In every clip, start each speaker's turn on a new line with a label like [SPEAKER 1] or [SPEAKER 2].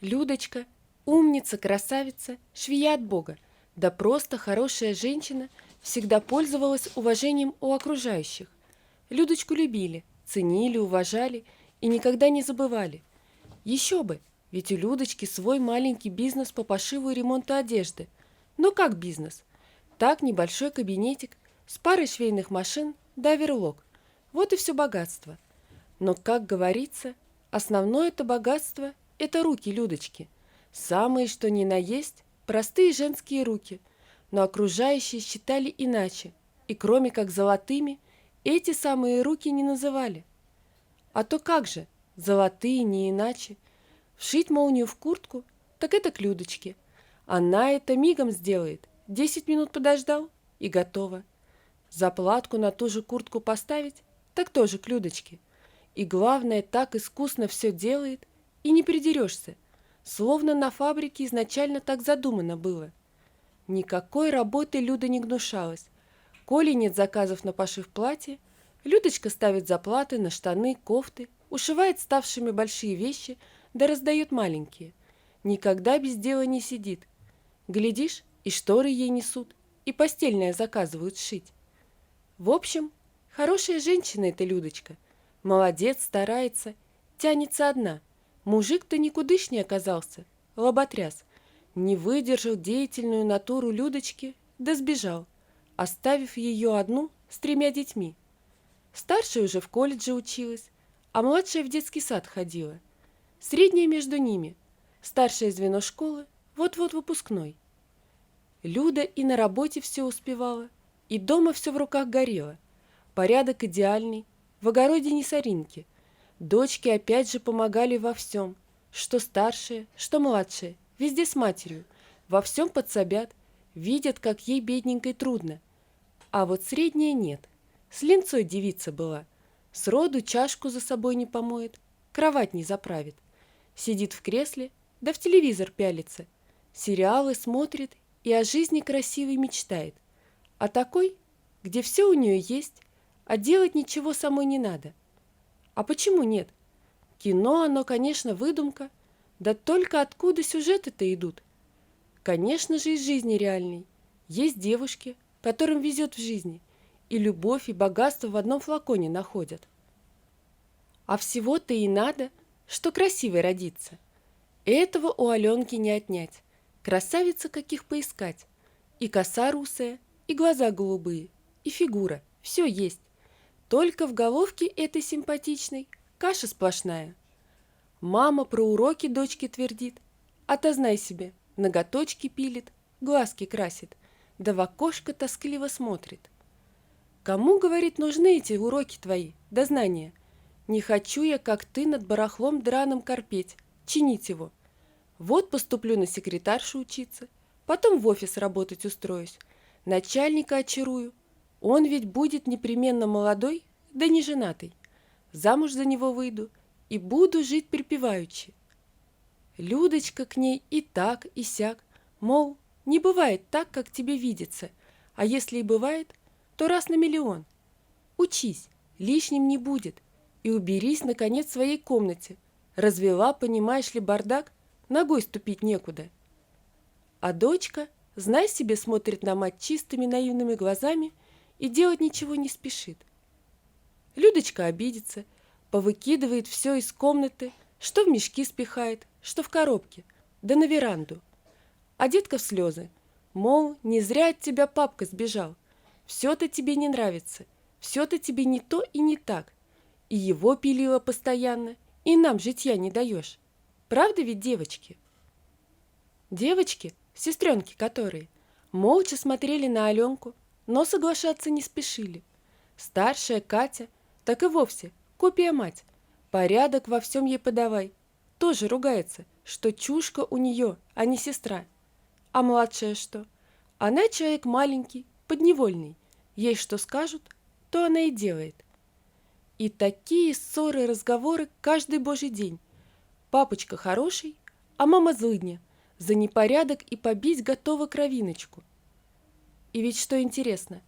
[SPEAKER 1] Людочка, умница, красавица, швея от Бога, да просто хорошая женщина, всегда пользовалась уважением у окружающих. Людочку любили, ценили, уважали и никогда не забывали. Еще бы, ведь у Людочки свой маленький бизнес по пошиву и ремонту одежды. Но как бизнес? Так небольшой кабинетик с парой швейных машин да оверлок. Вот и все богатство. Но, как говорится, основное это богатство – это руки Людочки. Самые, что ни на есть, простые женские руки. Но окружающие считали иначе. И кроме как золотыми, эти самые руки не называли. А то как же, золотые не иначе. Вшить молнию в куртку, так это к Людочке. Она это мигом сделает. 10 минут подождал и готово. Заплатку на ту же куртку поставить, так тоже к Людочке. И главное, так искусно все делает, и не придерешься, словно на фабрике изначально так задумано было. Никакой работы Люда не гнушалась. Коли нет заказов на пошив платья, Людочка ставит заплаты на штаны, кофты, ушивает ставшими большие вещи, да раздает маленькие. Никогда без дела не сидит. Глядишь, и шторы ей несут, и постельное заказывают сшить. В общем, хорошая женщина эта Людочка. Молодец, старается, тянется одна. Мужик-то никудышний оказался, лоботряс. Не выдержал деятельную натуру Людочки, да сбежал, оставив ее одну с 3 детьми. Старшая уже в колледже училась, а младшая в детский сад ходила. Средняя между ними, старшее звено школы, вот-вот выпускной. Люда и на работе все успевала, и дома все в руках горело. Порядок идеальный, в огороде ни соринки. Дочки опять же помогали во всем, что старшие, что младшие, везде с матерью, во всем подсобят, видят, как ей бедненькой трудно. А вот средняя нет, с линцой девица была, сроду чашку за собой не помоет, кровать не заправит. Сидит в кресле, да в телевизор пялится, сериалы смотрит и о жизни красивой мечтает. А такой, где все у нее есть, а делать ничего самой не надо. А почему нет? Кино, оно, конечно, выдумка, да только откуда сюжеты-то идут? Конечно же, из жизни реальной. Есть девушки, которым везет в жизни, и любовь, и богатство в одном флаконе находят. А всего-то и надо, что красивой родиться. Этого у Аленки не отнять. Красавица каких поискать. И коса русая, и глаза голубые, и фигура. Все есть. Только в головке этой симпатичной каша сплошная. Мама про уроки дочке твердит, а та, знай себе, ноготочки пилит, глазки красит, да в окошко тоскливо смотрит. Кому, говорит, нужны эти уроки твои, да знания? Не хочу я, как ты, над барахлом драным корпеть, чинить его. Вот поступлю на секретаршу учиться, потом в офис работать устроюсь, начальника очарую. Он ведь будет непременно молодой, да не женатый. Замуж за него выйду и буду жить припеваючи. Людочка к ней и так, и сяк, мол, не бывает так, как тебе видится, а если и бывает, то раз на миллион. Учись, лишним не будет, и уберись, наконец, в своей комнате. Развела, понимаешь ли, бардак, ногой ступить некуда. А дочка, знай себе, смотрит на мать чистыми наивными глазами и делать ничего не спешит. Людочка обидится, повыкидывает все из комнаты, что в мешки спихает, что в коробке, да на веранду. А детка в слезы, мол, не зря от тебя папка сбежал, все-то тебе не нравится, все-то тебе не то и не так, и его пилила постоянно, и нам житья не даешь. Правда ведь, девочки? Девочки, сестренки которые, молча смотрели на Аленку, но соглашаться не спешили. Старшая Катя, так и вовсе, копия мать. Порядок во всем ей подавай. Тоже ругается, что чушка у нее, а не сестра. А младшая что? Она человек маленький, подневольный. Ей что скажут, то она и делает. И такие ссоры и разговоры каждый божий день. Папочка хороший, а мама злыдня. За непорядок и побить готова кровиночку. И ведь что интересно,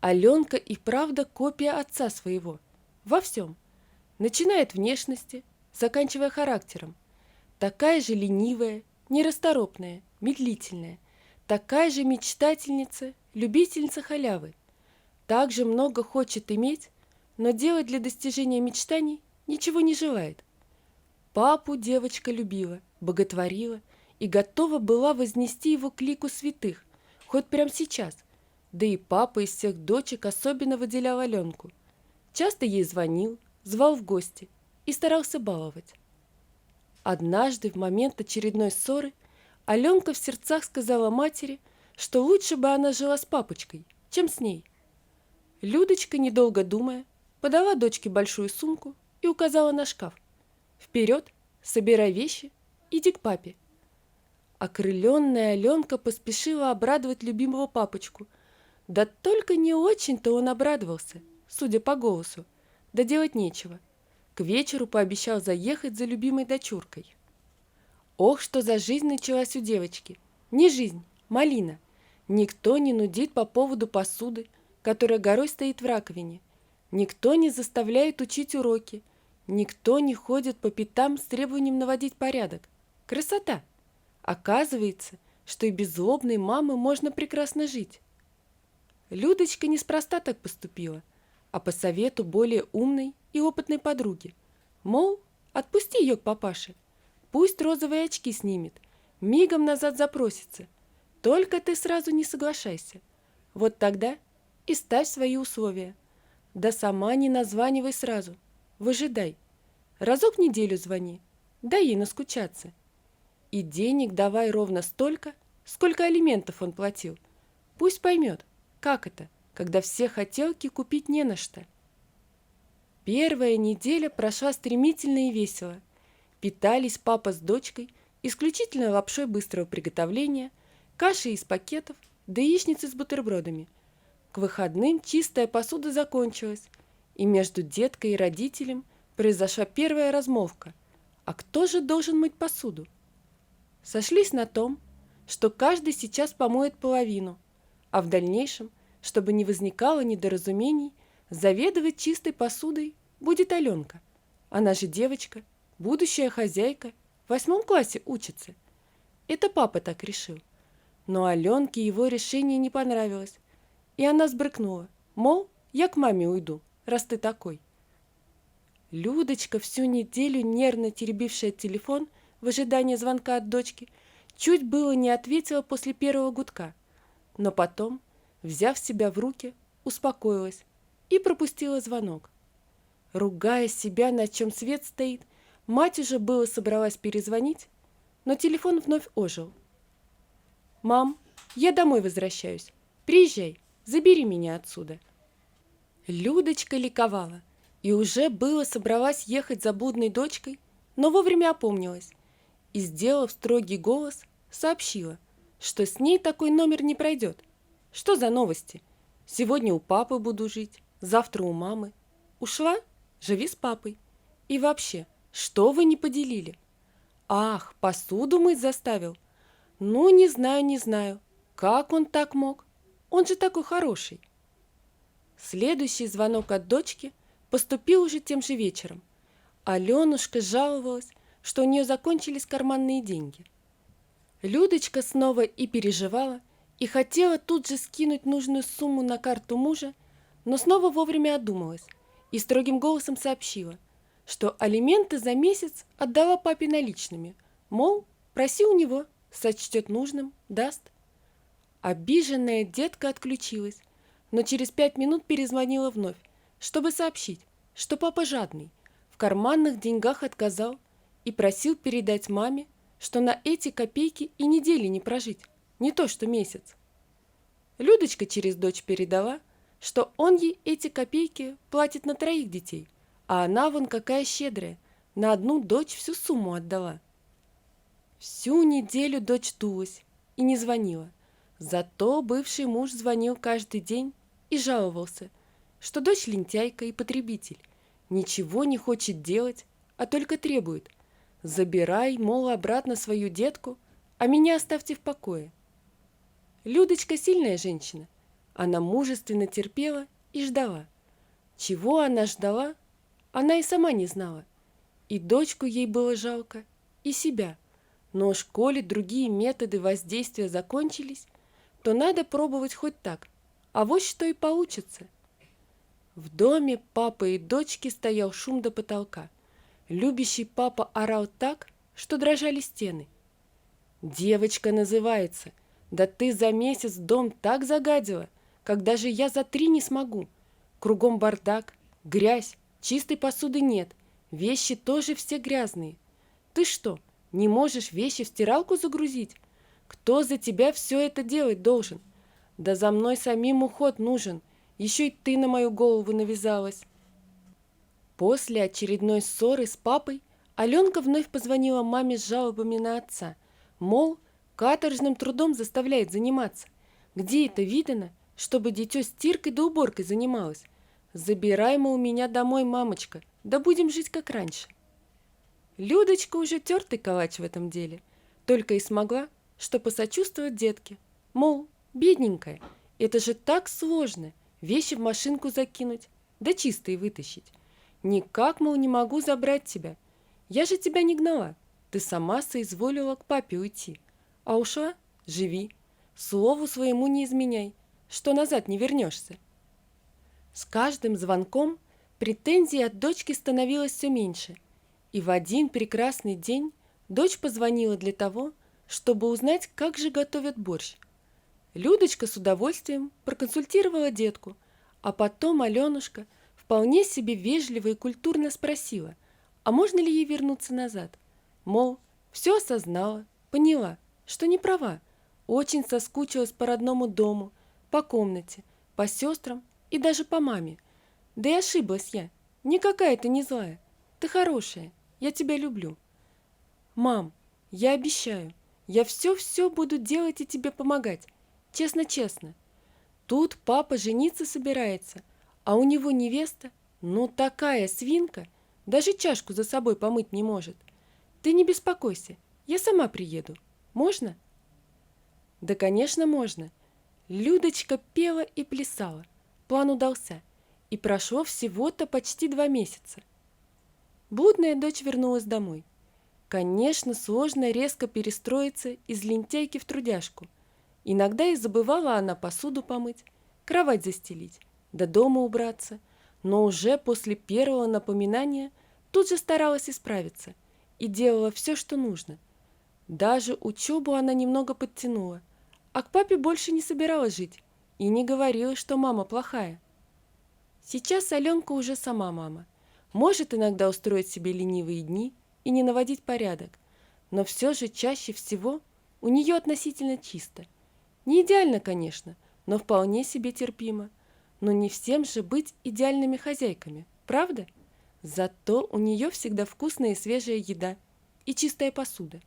[SPEAKER 1] Аленка и правда копия отца своего. Во всем. Начиная от внешности, заканчивая характером. такая же ленивая, нерасторопная, медлительная, такая же мечтательница, любительница халявы. Так же много хочет иметь, но делать для достижения мечтаний ничего не желает. Папу девочка любила, боготворила и готова была вознести его к лику святых, хоть прямо сейчас. Да и папа из всех дочек особенно выделял Аленку. Часто ей звонил, звал в гости и старался баловать. Однажды, в момент очередной ссоры, Аленка в сердцах сказала матери, что лучше бы она жила с папочкой, чем с ней. Людочка, недолго думая, подала дочке большую сумку и указала на шкаф. «Вперед, собирай вещи, иди к папе». Окрыленная Аленка поспешила обрадовать любимого папочку. Да только не очень-то он обрадовался, судя по голосу, да делать нечего. К вечеру пообещал заехать за любимой дочуркой. Ох, что за жизнь началась у девочки! Не жизнь, малина. Никто не нудит по поводу посуды, которая горой стоит в раковине. Никто не заставляет учить уроки. Никто не ходит по пятам с требованием наводить порядок. Красота! Оказывается, что и без злобной мамы можно прекрасно жить. Людочка неспроста так поступила, а по совету более умной и опытной подруги. Мол, отпусти ее к папаше. Пусть розовые очки снимет, мигом назад запросится. Только ты сразу не соглашайся. Вот тогда и ставь свои условия. Да сама не названивай сразу. Выжидай. Разок в неделю звони. Дай ей наскучаться. И денег давай ровно столько, сколько алиментов он платил. Пусть поймет, как это, когда все хотелки купить не на что. Первая неделя прошла стремительно и весело. Питались папа с дочкой исключительно лапшой быстрого приготовления, кашей из пакетов, да яичницей с бутербродами. К выходным чистая посуда закончилась, и между деткой и родителем произошла первая размолвка. А кто же должен мыть посуду? Сошлись на том, что каждый сейчас помоет половину, а в дальнейшем, чтобы не возникало недоразумений, заведовать чистой посудой будет Аленка. Она же девочка, будущая хозяйка, в 8 классе учится. Это папа так решил. Но Аленке его решение не понравилось, и она сбрыкнула, мол, я к маме уйду, раз ты такой. Людочка, всю неделю нервно теребившая телефон в ожидании звонка от дочки, чуть было не ответила после первого гудка, но потом, взяв себя в руки, успокоилась и пропустила звонок. Ругая себя, на чем свет стоит, мать уже было собралась перезвонить, но телефон вновь ожил. «Мам, я домой возвращаюсь. Приезжай, забери меня отсюда». Людочка ликовала и уже было собралась ехать за блудной дочкой, но вовремя опомнилась и, сделав строгий голос, сообщила, что с ней такой номер не пройдет. Что за новости? Сегодня у папы буду жить, завтра у мамы. Ушла? Живи с папой. И вообще, что вы не поделили? Ах, посуду мыть заставил? Ну, не знаю. Как он так мог? Он же такой хороший. Следующий звонок от дочки поступил уже тем же вечером. Аленушка жаловалась, что у нее закончились карманные деньги. Людочка снова и переживала, и хотела тут же скинуть нужную сумму на карту мужа, но снова вовремя одумалась и строгим голосом сообщила, что алименты за месяц отдала папе наличными, мол, проси у него, сочтет нужным, даст. Обиженная детка отключилась, но через 5 минут перезвонила вновь, чтобы сообщить, что папа жадный, в карманных деньгах отказал и просил передать маме, что на эти копейки и недели не прожить, не то что месяц. Людочка через дочь передала, что он ей эти копейки платит на 3 детей, а она вон какая щедрая, на одну дочь всю сумму отдала. Всю неделю дочь дулась и не звонила, зато бывший муж звонил каждый день и жаловался, что дочь лентяйка и потребитель, ничего не хочет делать, а только требует: забирай, мол, обратно свою детку, а меня оставьте в покое. Людочка сильная женщина, она мужественно терпела и ждала. Чего она ждала, она и сама не знала, и дочку ей было жалко, и себя. Но уж коли другие методы воздействия закончились, то надо пробовать хоть так, а вот что и получится. В доме папы и дочки стоял шум до потолка. Любящий папа орал так, что дрожали стены. «Девочка называется. Да ты за месяц дом так загадила, как даже я за 3 не смогу. Кругом бардак, грязь, чистой посуды нет, вещи тоже все грязные. Ты что, не можешь вещи в стиралку загрузить? Кто за тебя все это делать должен? Да за мной самим уход нужен, еще и ты на мою голову навязалась». После очередной ссоры с папой Аленка вновь позвонила маме с жалобами на отца, мол, каторжным трудом заставляет заниматься. Где это видано, чтобы дитё стиркой да уборкой занималось? Забирай, мол, меня домой, мамочка, да будем жить как раньше. Людочка уже тертый калач в этом деле, только и смогла, что посочувствовать детке. Мол, бедненькая, это же так сложно, вещи в машинку закинуть, да чистые вытащить. Никак, мол, не могу забрать тебя. Я же тебя не гнала, ты сама соизволила к папе уйти. А ушла? Живи. Слову своему не изменяй, что назад не вернешься. С каждым звонком претензий от дочки становилось все меньше. И в один прекрасный день дочь позвонила для того, чтобы узнать, как же готовят борщ. Людочка с удовольствием проконсультировала детку, а потом Аленушка вполне себе вежливо и культурно спросила, а можно ли ей вернуться назад. Мол, все осознала, поняла, что не права, очень соскучилась по родному дому, по комнате, по сестрам и даже по маме. Да и ошиблась я, никакая ты не злая, ты хорошая, я тебя люблю. Мам, я обещаю, я все-все буду делать и тебе помогать, честно-честно. Тут папа жениться собирается, а у него невеста, ну такая свинка, даже чашку за собой помыть не может. Ты не беспокойся, я сама приеду. Можно? Да, конечно, можно. Людочка пела и плясала. План удался. И прошло всего-то почти 2 месяца. Блудная дочь вернулась домой. Конечно, сложно резко перестроиться из лентяйки в трудяжку. Иногда и забывала она посуду помыть, кровать застелить, до дома убраться. Но уже после первого напоминания тут же старалась исправиться и делала все, что нужно. Даже учебу она немного подтянула, а к папе больше не собиралась жить и не говорила, что мама плохая. Сейчас Аленка уже сама мама. Может иногда устроить себе ленивые дни и не наводить порядок, но все же чаще всего у нее относительно чисто. Не идеально, конечно, но вполне себе терпимо. Но не всем же быть идеальными хозяйками, правда? Зато у нее всегда вкусная и свежая еда и чистая посуда.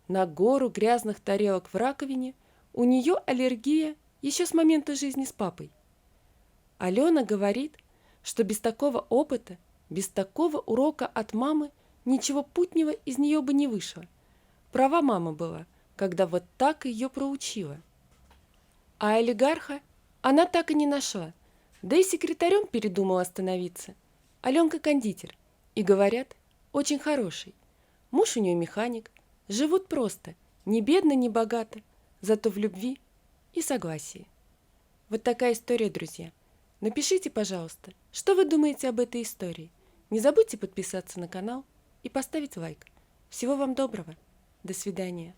[SPEAKER 1] На гору грязных тарелок в раковине у нее аллергия еще с момента жизни с папой. Алена говорит, что без такого опыта, без такого урока от мамы ничего путнего из нее бы не вышло. Права мама была, когда вот так ее проучила. А олигарха она так и не нашла, да и секретарем передумала становиться. Аленка кондитер, и говорят, очень хороший. Муж у нее механик, живут просто, ни бедно, ни богато, зато в любви и согласии. Вот такая история, друзья. Напишите, пожалуйста, что вы думаете об этой истории. Не забудьте подписаться на канал и поставить лайк. Всего вам доброго. До свидания.